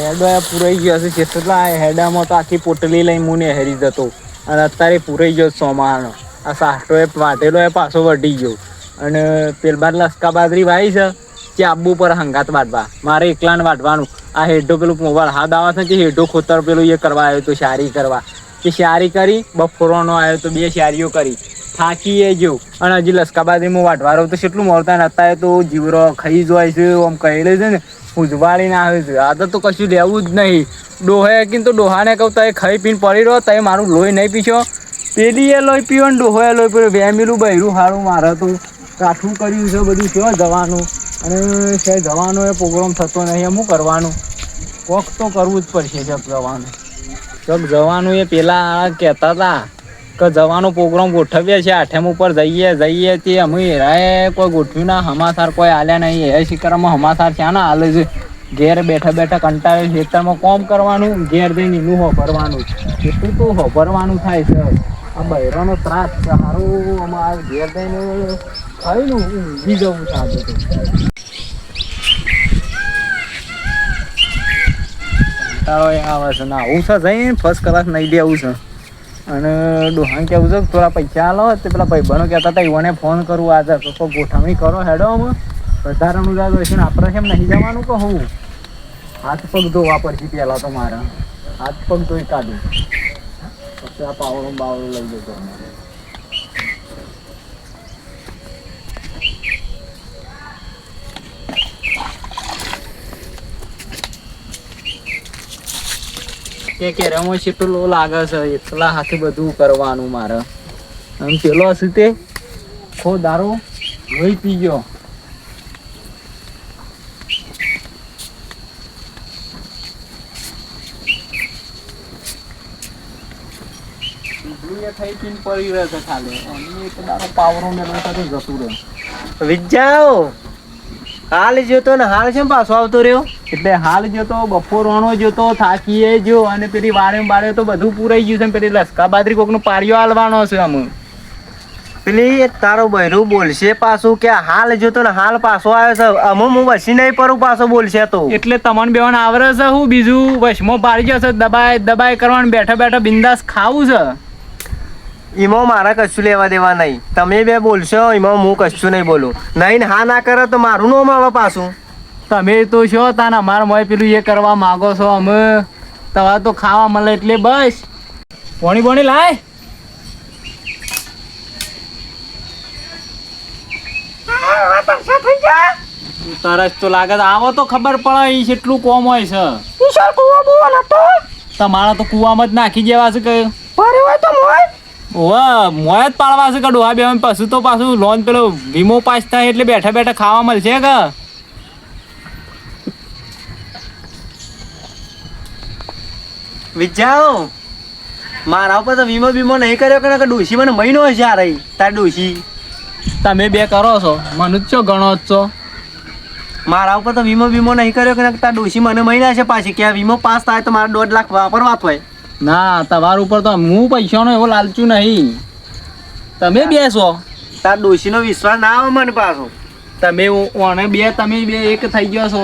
હેડો પૂરાઈ ગયો હશે કેટલા હેડામાં તો આખી પોટલી લઈને હું ને હેરી જતો અને અત્યારે પૂરાઈ ગયો સોમાનો આ સાટો એ વાટેલો એ પાછો વટી ગયો અને પેલબાદ લસકા બાદરી વાઈ છે તે આબુ પર હંગાત વાટવા મારે એકલાને વાટવાનું આ હેડો પેલું મોબાઈલ હાથ આવે છે કે હેડો ખોતર પેલું એ કરવા આવ્યો તો શારી કરવા તે શારી કરી બફોરનો આવ્યો તો 2 શારીઓ કરી થાકી એ જો અને હજી લસકા બાદરીમાં વાટવા રહું તો કેટલું મળતા ને અત્યારે તો જીવરો ખાઈ જાય છે આમ કહી લે છે ને ઉજવાળીને આવે છે આ તો કશું લેવું જ નહીં ડોહે કીને તો ડોહાને કહું તો ખાઈ પીને પડી રહ્યો તો મારું લોહી નહીં પીશો પેલી એ લોહી પીવો ને ડોહોએ લોહી પીવો વેમેલું બહેરું સારું મારે તો કાઠું કર્યું છે બધું શું જવાનું અને છે જવાનો એ પ્રોગ્રામ થતો નહીં એમ શું કરવાનું કોક તો કરવું જ પડશે જગ જવાનું જગ જવાનું એ પેલા કહેતા હતા કે જવાનો પ્રોગ્રામ ગોઠવીએ છીએ 8મ ઉપર જઈએ તે અમે હેરાએ કોઈ ગોઠવ્યું ના હમાસાર કોઈ આલ્યા નહીં એ શિકારમાં હમાસાર ક્યાં ના હાલે છે ઘેર બેઠા બેઠા કંટાળે ખેતરમાં કોમ કરવાનું ઘેર જઈને એનું હોભરવાનું એટલું તો હોભરવાનું થાય છે આ બહેરાનો ત્રાસ સારું અમારે ઘેર જઈને થયું ઊંઘી જવું છે આજે તો કંટાળો આવે છે ના આવું છે જઈને ફર્સ્ટ ક્લાસ નહીં દેવું છે અને ડોહાન કેવું છે થોડા પૈસા આલો તે પેલા ભાઈબંધો કહેતા હતા ઈવોને ફોન કરું આજે તો ગોઠવણી કરો હેડો અમે વધારાનું જાત હશે ને આપણે કેમ નહીં જવાનું કહું હાથ પગ ધોવા પડશે પહેલાં તો મારે હાથ પગ ધોઈ કાઢું પછી આ પાવડો બાવડો લઈ જતો કે રમો કેટલું લાગે છે એટલા હાથે બધું કરવાનું મારે આમ પેલો હશે તે ખો દારૂ લોહી પી ગયો થઈ પીને પડી રહે છે ખાલી અને એક દારૂ પાવરો મેળવે તો જતું રહે વિજાઓ હાલ જોતો ને હાલ છે પાછો આવતો રહ્યો એટલે હાલ જોતો બપોરનો જોતો થાકીએ જો અને પેલી વારે બારે તો બધું પૂરાઈ ગયું છે પેલી લસકા બાદરી કોકનો પારિયો હાલવાનો છે અમે પેલી તારો બહેરું બોલશે પાછું કે હાલ જોતો ને હાલ પાછો આવ્યો છે અમે હું વસી નહીં પડું પાછો બોલશે તો એટલે તમને બેવાને આવરે છે હું બીજું વસમો પાડી ગયો છે દબાઈ કરવાનું બેઠા બેઠા બિંદાસ ખાવું છે એમાં મારા કશું લેવા દેવા નહીં તમે બે બોલશો એમાં હું કશું નહીં બોલું નહીં હા ના કરે તો મારું નામ આવે પાછું તમે તો છો તાને અમારે મોય પેલું એ કરવા માગો છો અમે તમારે તો ખાવા મળે એટલે બસ પોણી લાય તરસ તો લાગે આવો તો ખબર પડે એ કેટલું કોમ હોય છે તમારા તો કુવામાં જ નાખી જેવા છે કે મોય જ પાડવા છે કે ડોહા બે પાછું તો પાછું લોન પેલો વીમો પાસ થાય એટલે બેઠા બેઠા ખાવા મળશે કે વિચારો મારા ઉપર તો વીમો નહીં કર્યો કે ડોશી મને મહિનો હશે આ રહી તાર ડોશી તમે બે કરો છો મને જ છો ગણો જ છો મારા ઉપર તો વીમો નહીં કર્યો કે તાર ડોશી મને મહિના છે પાછી કે વીમો પાસ થાય તો મારે 1.5 લાખ વાપરવા હોય ના તમારા ઉપર તો હું પૈસાનો એવો લાલચું નહીં તમે બેસો તાર ડોશીનો વિશ્વાસ ના આવે મને પાછો તમે બે એક થઈ ગયો છો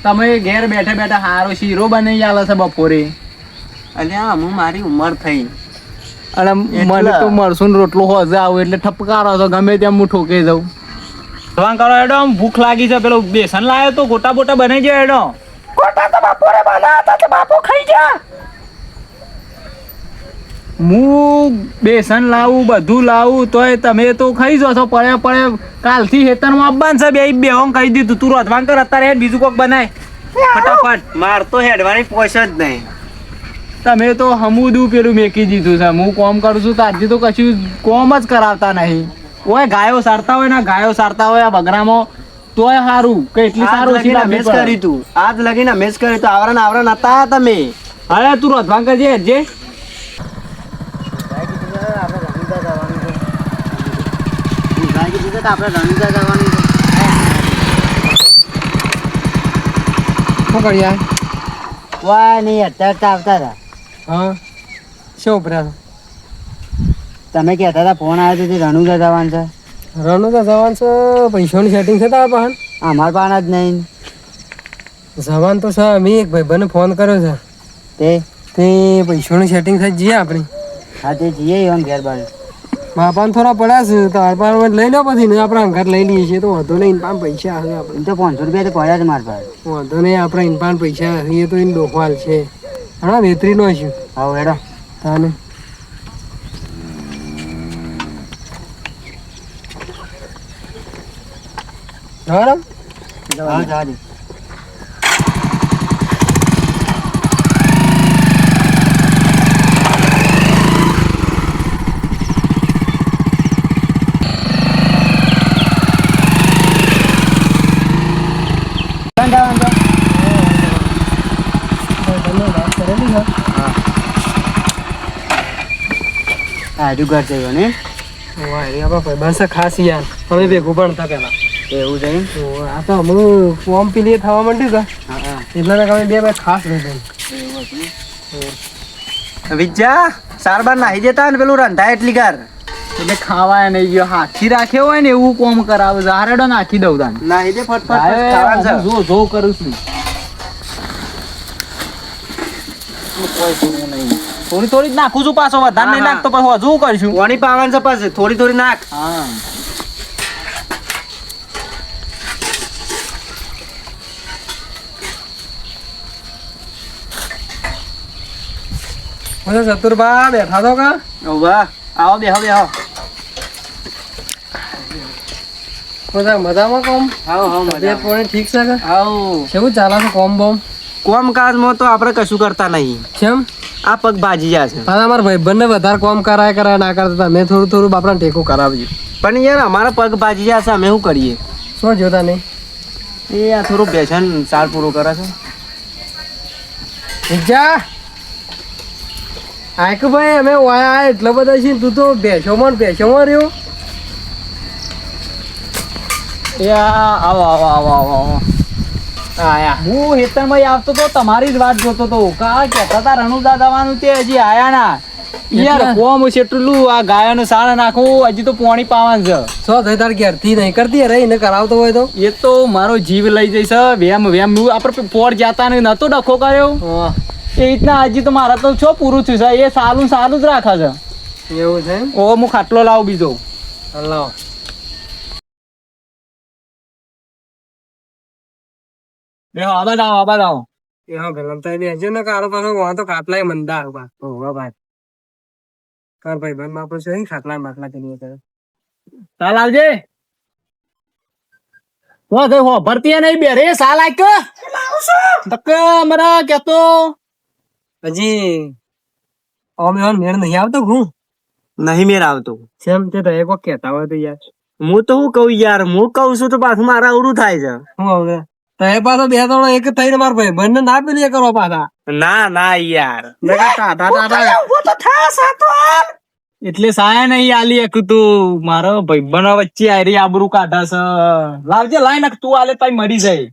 તમે ઘેર બેઠા બેઠા હારો શીરો બનાવી આલે છે બપોરે અલ્યા હું મારી ઉંમર થઈ અને મને તો મરસું રોટલો હોજે આવું એટલે ઠપકારો છો ગમે તેમ હું ઠોકે જાઉં ભગવાન કરો એડો ભૂખ લાગી છે પેલો બેસન લાવ્યો તો ગોટા બોટા બનાવી જાય એડો ગોટા તો બપોરે બનાવ્યા તો બાપો ખાઈ જા હું બેસન લાવું બધું લાવું તોય તમે તો ખાઈ જો છો પડે કાલથી હેતરમાં આવવાનું છે બે હોમ કહી દીધું તું રોધવાન કર અત્યારે બીજું કોક બનાય ફટાફટ માર તો હેડવાની પોષ જ નહીં તમે તો હમુદું પેલું મેકી દીધું છે હું કોમ કરું છું તો આજે તો કશું કોમ જ કરાવતા નહીં ઓય ગાયો સારતા હોય આ બગરામાં તોય સારું કે એટલી સારું મેચ કરી તું આજ લગીને મેચ કરી તું આવરણ હતા તમે અરે તું રોધવાન કરજે જે આપણે રણુજા જવાનું શું કર્યા વાહ નહીં અત્યારે તો આવતા હતા હા શું ઉપરા તમે કહેતા હતા ફોન આવ્યો તો રણુજા જવાનું છે રણુજા જવાનું છે પૈસાની સેટિંગ થતા પણ અમારા પાસે જ નહીં જવાન તો સર મેં એક ભાઈબંધને ફોન કર્યો છે તે પૈસાનું સેટિંગ થઈ જઈએ આપણે. હા તે જઈએ એમ ઘેર બાર. બાપાને થોડા પડ્યા છે તો અડપાન લઈ લો પછી ને આપણે અંગાત લઈ લઈએ છીએ તો વાંધો નહીં. ઇનપાન પૈસા હશે આપણે એમ તો 500 રૂપિયા તો પડ્યા છે મારા પાસે. વાંધો નહીં. આપણે ઇનપાન પૈસા હશે તો એને ડોફાલ છે. હા વેતરી નો છું હા હેડો. તાને હા હા જવા દે. આજુ ઘર જયો ને બસ ખાસ યાર અમે ભેગું ભણતા પેલા એવું છે એમ? આ તો હમણાં ફોર્મ પીલી થવા માંડ્યું હા હા એટલે અમે બે ખાસ રહી વિજ્જા સારવાર નાહી દેતા ને પેલું રંધાય એટલી ગાર એટલે ખાવાય નહીં ગયો હાથી રાખ્યો હોય ને એવું કોમ કરાવે છે. હારેડો નાખી દઉં તાન. નાહી દે ફટફટ ખાવાનું છે. જો જો કરું છું. કોઈ સુવું નહીં. થોડી થોડી જ નાખું છું પાછો વધારે નહીં નાખતો પછી હજુ કરશું. પાણી પાવાનું છે પાછું થોડી થોડી નાખ. હા ચતુરબા બેઠા તો કા વાહ આવો બેહો બેહો. બધા મજામાં કોમ આવો આવો તબિયત પાણી ઠીક છે કે આવો. કેવું ચાલે છે કોમ બોમ કામકાજમાં તો આપણે કશું કરતા નહીં. કેમ આ પગ ભાજી જાય છે. પાછા અમારા ભાઈબંધને વધારે કોમ કરાય ના કરતા મેં થોડું થોડું બાપડા ટેકો કરાવજો. પણ યાર અમારા પગ ભાજી જાય છે અમે શું કરીએ? શું જોતા નહીં એ આ થોડું બેસન સાર પૂરું કરે છે. જા આયક ભાઈ અમે વાયા એટલા બધા છે તું તો ભેંસોમાં રહ્યો. એ આવો આવો આવો આવો આવો. આયા હું હેતરમાં આવતો તો તમારી જ વાત જોતો તો કા કહેતા હતા રણુદા જવાનું તે હજી આયા ના. યાર કોમ છે એટલું આ ગાયોનું સાણ નાખું હજી તો પોણી પાવાનું છે. સો થઈ તાર ઘેરથી નહીં કરતી અરે એને કરાવતો હોય તો એ તો મારો જીવ લઈ જઈશ વેમ વેમ આપણે પોર જાતા ને નતો ડખો કર્યો એ રીતના હજી તો મારા તો છો પૂરું થયું છે. એ સારું સારું જ રાખે છે. એવું છે ઓ હું ખાટલો લાવું બીજો. હલો આબાદ આવો આબાદ આવો. એ હા ગલમતા ને હજુ ને કારો પાછો વાં તો ખાટલાય મંદા બા ઓવા ભાઈ કર ભાઈ બન બાપો છે ખાટલા માટલા કરીએ કરે ચાલ આવજે. હો ગઈ હો ભરતી નહીં બે રે સાલ આક તક મરા કેતો હજી અમે ઓન મેળ નહીં આવતો હું નહીં મેર આવતો. સેમ તે તો એક વખત કહેતા હોય તો યાર હું તો શું કહું યાર હું કહું છું તો પાછું મારા અવરું થાય છે. હું હવે તો એ પાછો બે ત્રણ એક થઈને માર ભાઈ બંને ના પેલી કરો પાછા ના ના યાર એટલે સાયા નહીં આલી એક તું મારો ભાઈબંધ વચ્ચે આરી આબરૂ કાઢા છે. લાવજે લાઈ નાખ તું આલે પાઈ મરી જાય.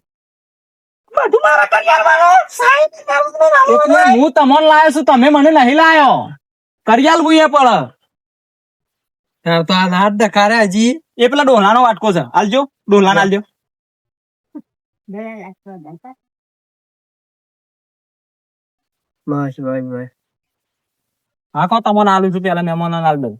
એટલે હું તમને લાયો છું તમે મને નહીં લાયો. કરિયાલ ગુઈએ પડે તો આ હાથ ડકારે હજી એ પેલા ડોલાનો વાટકો છે. આલજો ડોલાને આલજો. બસ ભાઈ ભાઈ હા કહો તમને આલું છું પેલા મહેમાન આલ દઉં.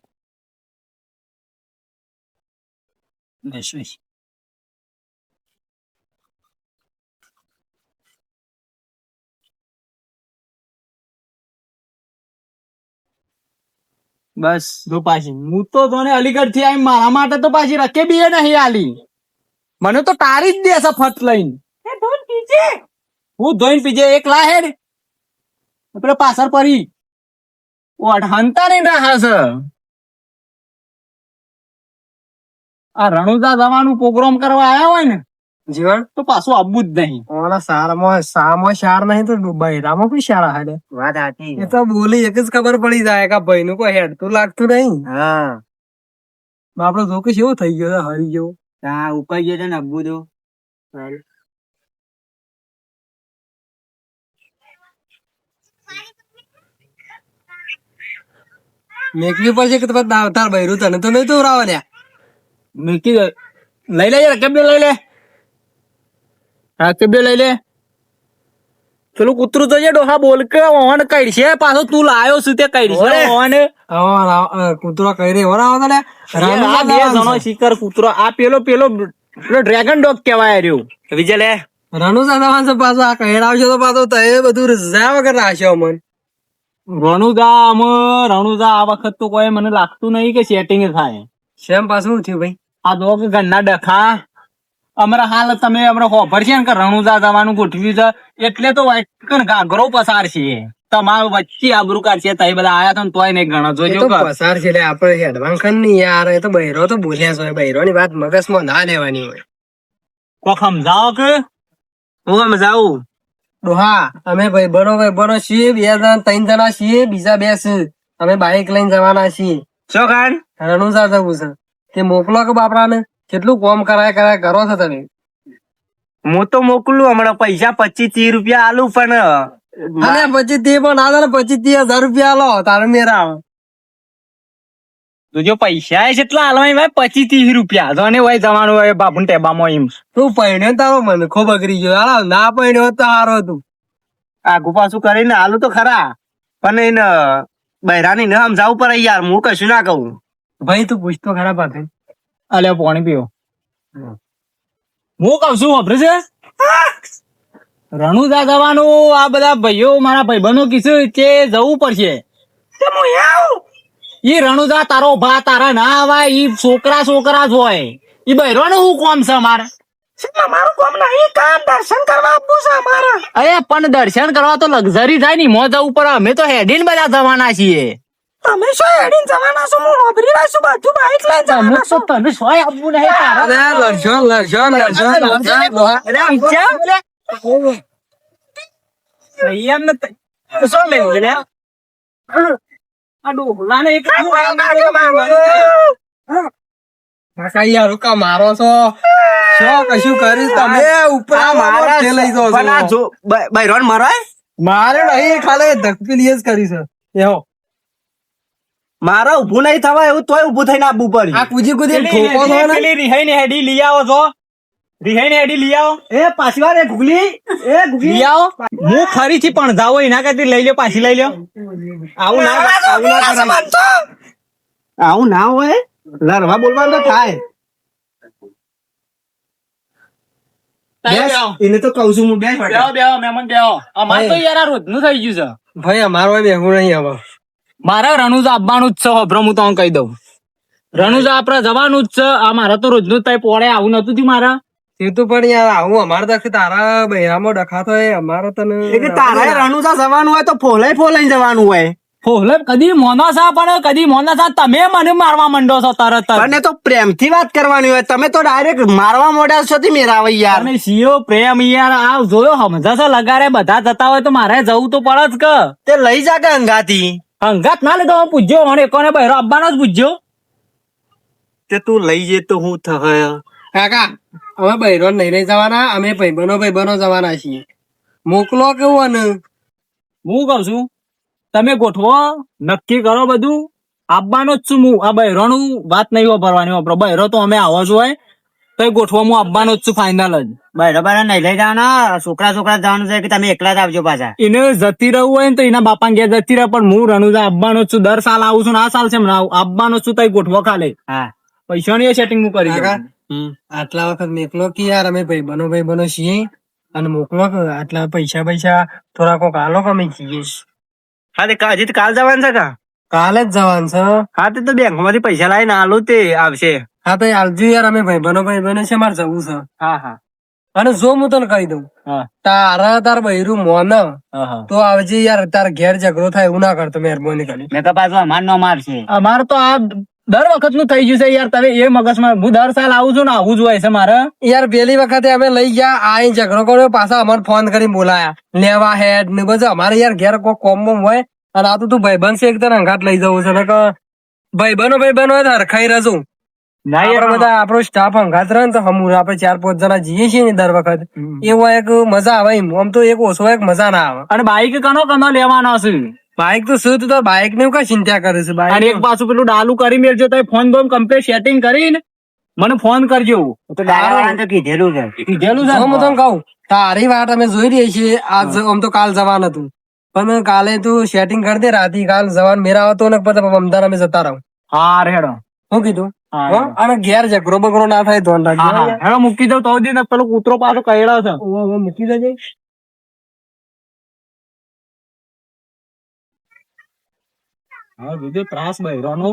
બસ જો પાછી હું તો તને અલીગઢ થી આવી મારા માટે તો પાછી રકે બી નહીં આલી. મને તો તારી જ દેશે ફટ લઈને. હું ધોઈને પીજે એક લા હેડ આપણે પાછળ પડી હંતા નહીં રહા છે. આ રણુદા જવાનું પ્રોગ્રામ કરવા આવ્યા હોય ને જીવન તો પાછું આવવું જ નહીં. ઓલા સારમાં શાર નહીં તો બૈરામાં કોઈ શાળા હાડે વાત સાચી. એ તો બોલી એક જ ખબર પડી જાય કે ભાઈ નું કોઈ હેડતું લાગતું નહીં. હા આપડો જોકે કેવો થઈ ગયો છે હરી જેવો. ત્યાં ઉપાઈ ગયો છે ને અબ્બુ તો. મેકવી પડશે કે તમે દાવતાર બૈરું તને તો નહીં તો રાવ લ્યા મિલકી લઈ લે રકેબ લઈ લે. રકેબ લઈ લે પેલું કૂતરું તો છે ડોહા બોલ કે ઓન કઈ છે પાછો તું લાયો છું તે કઈ છે ઓન કૂતરો કઈ રે ઓરા આવતા ને આ બે જણો શિકાર કૂતરો આ પેલો પેલો ડ્રેગન ડોગ કહેવાય રહ્યો વિજય લે રણુજા જવાનું છે પાછો આ કહેર આવશે તો પાછો તો એ બધું રજા વગર રાખ્યો મન રણુજા આ વખત તો કોઈ મને લાગતું નહીં કે સેટિંગ થાય શેમ પાછું શું થયું ભાઈ આ ડોગ ઘરના ડખા અમારા હાલ તમે હમણાં ખબર છે ને કે રણુજા જવાનું ગોઠવ્યું છે એટલે તો ઘાઘરો પસાર છે તમારું વચ્ચે આબરૂ કાઢશે તઈ બધા આયા તો તોય નહીં ગણો એ જોજો તો પસાર છે એટલે આપણે હેડવાન ખન નહીં યાર એ તો બૈરો તો બોલ્યા છે બૈરો ની વાત મગજમાં ના લેવાની હોય કોક સમજાવો કે હું સમજાવું ડોહા અમે ભાઈ બનો છીએ 2 જણા 3 જણા છીએ બીજા 2 છે અમે બાઈક લઈને જવાના છીએ શું ખાન રણુજા જવું છે તે મોકલો કે બાપરાને કેટલું કોમ કરાય કરો છો તમે હું તો મોકલું હમણાં પૈસા 25-30 રૂપિયા આલું પણ અરે પછી તે પણ આલે 25,000 રૂપિયા લો તારે મેરા આવે તું જો પૈસા છે એટલા હાલવાય ભાઈ 25-30 રૂપિયા તો ને હોય જવાનું હોય બાપુ ટેબામાં એમ તું પૈણ્યો તારો મને ખો બગડી ગયો હાલો ના પૈણ્યો હોત તો હારો તું આગુ પાછું કરીને આલું તો ખરા પણ એને બૈરાની ન સમજાવવું પડે યાર હું કશું ના કહું ભાઈ તું પૂછતો ખરા પાછળ અલે પાણી પીવો હું કઉ છું વાપરે છે રણુજા જવાનું આ બધા ભાઈઓ મારા ભાઈબંધો કીધું કે જવું પડશે ઈ રણુજા તારો ભા તારા ના આવાય ઈ છોકરા જ હોય ઈ બૈરો નું શું કોમ છે મારે મારું કામ નહીં કામ દર્શન કરવા આપવું છે અમારે અરે પણ દર્શન કરવા તો લક્ઝરી થાય ને મોં જવું પડે અમે તો હેડીને બધા જવાના છીએ તમે શું હેડીને જવાના છો હું વાપરી રહ્યો છું બધું બાઈક લઈને જવાના છો તમે સોય આપવું નહીં તારા. અરે લડશો એમ નથી. શું લેવું છે લે? આ ડોહલાને એક કાકા યાર કા મારો છો શું કશું કર્યું તમે ઉપર મારા લઈ જાઓ પણ આ છો જો બૈરોન મરાય મારે નહીં ખાલી ધકપીલી જ કરી છે એહો મારા ઉભું નહીં થવા એવું તોય ઉભું થઈને આપવું પડ્યું આ કુજી કુજી ઠોકો છો ને પેલી રિહાઈને હેડી લઈ આવો છો રિહાઈને હેડી લઈ આવો એ પાછી વાર એ ઘુગલી લઈ આવો હું ફરીથી પણ જાઓ એના કરતી લઈ લ્યો પાછી લઈ લ્યો આવું ના આવું ના હોય લડવા બોલવાનું તો થાય એને તો કઉ છું હું બેસ બેહો મહેમાન બેહો અમાર તો યાર આ રોજનું થઈ ગયું છે ભાઈ અમારો બેહું નહીં હવે મારે રણુજા આવવાનું જ છે હોભરો હું તમને કહી દઉં રણુજા આપડે જવાનું જ છે આ મારે તો રોજનું જ થાય પોળે આવું નતું થયું મારા તે તો પણ યાર આવું અમારે તો તારા બૈરામાં ડખાતો હોય અમારે તને તારા રણુજા જવાનું હોય તો ફોલાઈ જવાનું હોય ફોલે કદી મોના સા પણ કદી મોના સા તમે મને મારવા માંડો છો તરત જ અને તો પ્રેમથી વાત કરવાની હોય તમે તો ડાયરેક્ટ મારવા મોડા છો થી મેરાવે યાર તમે સીઓ પ્રેમ યાર આ જોયો સમજાશે લગારે બધા જતા હોય તો મારે જવું તો પડે જ કે તે લઈ જા કે અંગાથી અંગાત ના લીધો હું પૂછ્યો અને કોને બહેરો આપવાનો જ પૂછ્યો તે તું લઈ જે તો હું થાય કાકા અમે બૈરો નહીં લઈ જવાના અમે ભાઈબંધો જવાના છીએ મોકલો કેવું અને હું કઉ છું તમે ગોઠવો નક્કી કરો બધું આપવાનો જ છું હું આ બહેરોનું વાત નહીં વાપરવાની વાપરો બહેરો તો અમે આવો છો હોય તો ગોઠવો હું આપવાનો જ છું ફાઇનલ જ બરાબર નહીં લઈ જવાના છોકરા જવાનું છે કે તમે એકલા જ આવજો પાછા એને જતી રહેવું હોય ને તો એના બાપા ઘેર જતી રહે પણ હું રણુજા આપવાનો જ છું દર સાલ આવું છું ને આ સાલ છે આપવાનો જ છું તો ગોઠવો ખાલી હા પૈસાની સેટિંગ હું કરી કાકા, દઉં આટલા વખત મોકલો કે યાર અમે ભાઈબંધો છીએ અને મોકલો કે આટલા પૈસા થોડા કોક આલો કે અમે છીએ હા તે હજી તો કાલ જવાનું છે કા કાલે જ જવાનું છે હા તે તો બેંક માંથી પૈસા લાવીને આલું તે આવશે હા તો આલજો યાર અમે ભાઈબંધો છે મારે જવું છે હા હા અને જો હું તને કહી દઉં હા તાર બૈરું મોન હા તો આવજે યાર તાર ઘેર ઝઘડો થાય એવું ના કરતો મહેરબાની કરી મેં તો પાછું અમાર નો મારશે અમારે તો આ દર વખત નું થઈ ગયું છે યાર તમે એ મગજમાં હું દર સાલ આવું છું ને આવું જ હોય છે મારે યાર પેલી વખતે અમે લઈ ગયા આ ઝઘડો કર્યો પાછા અમારે ફોન કરી બોલાયા લેવા હેડ ને બધું અમારે યાર ઘેર કોઈ કોમ હોય અને આ તો તું ભાઈબંધ છે એક તને અંગાત લઈ જવું છે ને કે ભાઈબંધો હોય તો હરખાઈ રજું આપણે બધા આપણો સ્ટાફ અંગાત રહે ને તો હમુર આપણે 4-5 જણા જઈએ છીએ ને દર વખત એવો એક મજા આવે એમ આમ તો એક ઓછો એક મજા ના આવે અને બાઈક કનો લેવાનો છે બાઈક તો શું તું બાઈક ને કઈ ચિંતા કરે છે અને બાઈક એક પાછું પેલું ડાલુ કરી મેળજો તો ફોન બોન કમ્પ્લીટ સેટિંગ કરીને મને ફોન કરજો. તો ડાયાવાળાને તો કીધેલું છે. કીધેલું છે હું તને કહું તારી વાત અમે જોઈ રહી છીએ આજ આમ તો કાલ જવાનું હતું પણ કાલે તું સેટિંગ કરી દે રાતી કાલ જવાનું મેરા આવતો ને પછી અમદાવાદ અમે જતા રહું. હા રેડો. શું કીધું હા, હો? અને ઘેર ઝઘડો બગડો ના થાય તો હવે મૂકી દઉં તો દી ને પેલો કૂતરો પાછો કયડા છે. મૂકી દેજે. હા બીજો ત્રાસ બહેરાનો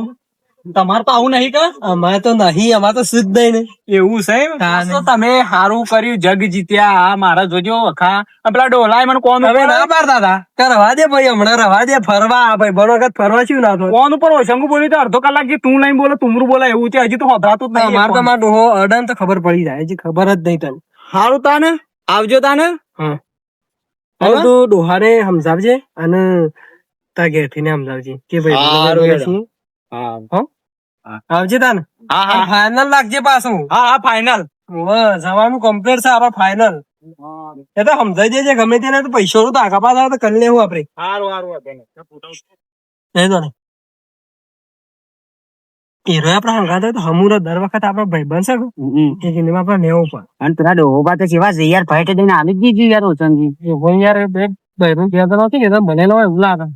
તમારે તો આવું નહીં કે અમારે તો નહીં અમારે તો શુદ્ધ નહીં ને એવું છે એમ? તો તમે સારું કર્યું જગ જીત્યા. હા મારા જોજો વખા અને પેલા ડોલાય મને કોણ તમે ના પાડતા હતા કે રવા દે ભાઈ હમણાં રવા દે ફરવા ભાઈ બરો વખત ફરવા શું ના થાય કોણ ઉપર શંકુ બોલ્યું તો અડધો કલાક જે તું લઈને બોલે તુમરું બોલે એવું છે હજી તો હભરાતું જ નહીં. અમારે તો મારો ડોહો અડન તો ખબર પડી જાય હજી ખબર જ નહીં તને. સારું તાને આવજો તાને. હા હવે તું ડોહાને સમજાવજે અને તા ઘેરથી ને સમજાવજે કે ભાઈ હારું બોલે હેડો. છીએ. હા આવજે તાને હા હા ફાઇનલ લાગજે પાછું હા હા ફાઈનલ. જવાનું કમ્પ્લીટ છે આપડે ફાઇનલ એ તો સમજાઈ દેજે ગમે તેને તો પૈસા તો આગા પાછા તો કરી લેવું આપડે સારું સારું નહીં તો નહીં હીરો આપડે હંગાત હોય તો હમુરો દર વખત આપડે ભાઈ બનશે કે જેમાં આપડે લેવું પડે અને પેલા ડોહોબા તો કેવા છે યાર ફાઈટ દઈને આવી જ ગઈ યાર ઓચનજી. એ ભાઈ યાર બે ભાઈ નું કહેતો નથી કે તમે બનેલો હોય એવું લાગે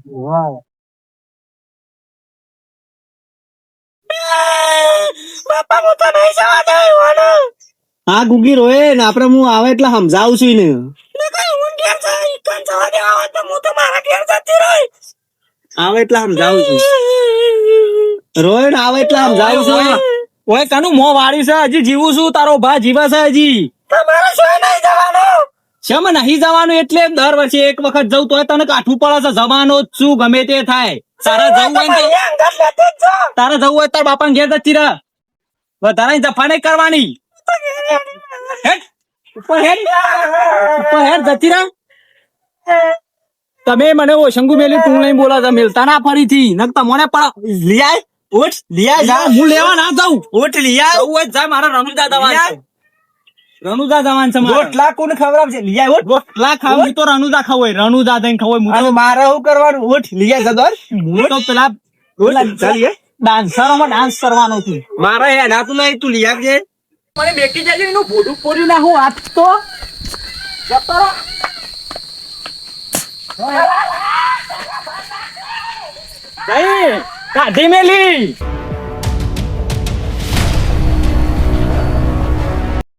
હા ગુગી રોએ ને આપડે હું આવે એટલે સમજાવું છું ને આવે એટલે સમજાવું છું રોય ને આવે એટલે સમજાવું છું ઓય કનું મો વાળી છે હજી જીવું છું તારો ભા જીવે છે હજી શેમ નહીં જવાનું એટલે દર વર્ષે એક વખત જવું તોય તને કાઠું પડે છે જવાનો જ છું ગમે તે થાય તારે જવું હોય ને તારે જવું હોય તાર બાપા ઘેર જતી રહ વધારે જફા નહીં કરવાની હેડ ઉપર હેડ જતી રહ તમે મને ઓ શંકુ મેલી તું નહીં બોલા છે મેલતા ના ફરીથી નક તમને પણ લિયાય ઉઠ લિયાય જા હું લેવા ના જાઉં ઉઠ લિયાય જવું હોય તો જા મારા રણુજા જવાનું છે રણુજા જવાનું છે મારે રોટલા કોણ ખવડાવશે લિયાય ઉઠ રોટલા ખાવું હોય તો રણુજા ખાવું હોય રણુજા જઈને ખાવું હોય અને મારે શું કરવાનું ઉઠ લિયાય જતો હું તો પેલા ચાલીએ ડાન્સરોમાં ડાન્સ કરવાનો છું મારે હેડાતું નહીં તું લિયા છે મને બેટી જાય એનું ભોડું પોરી ના હું આજ તો જતો રહો. જઈ કાઢી મેલી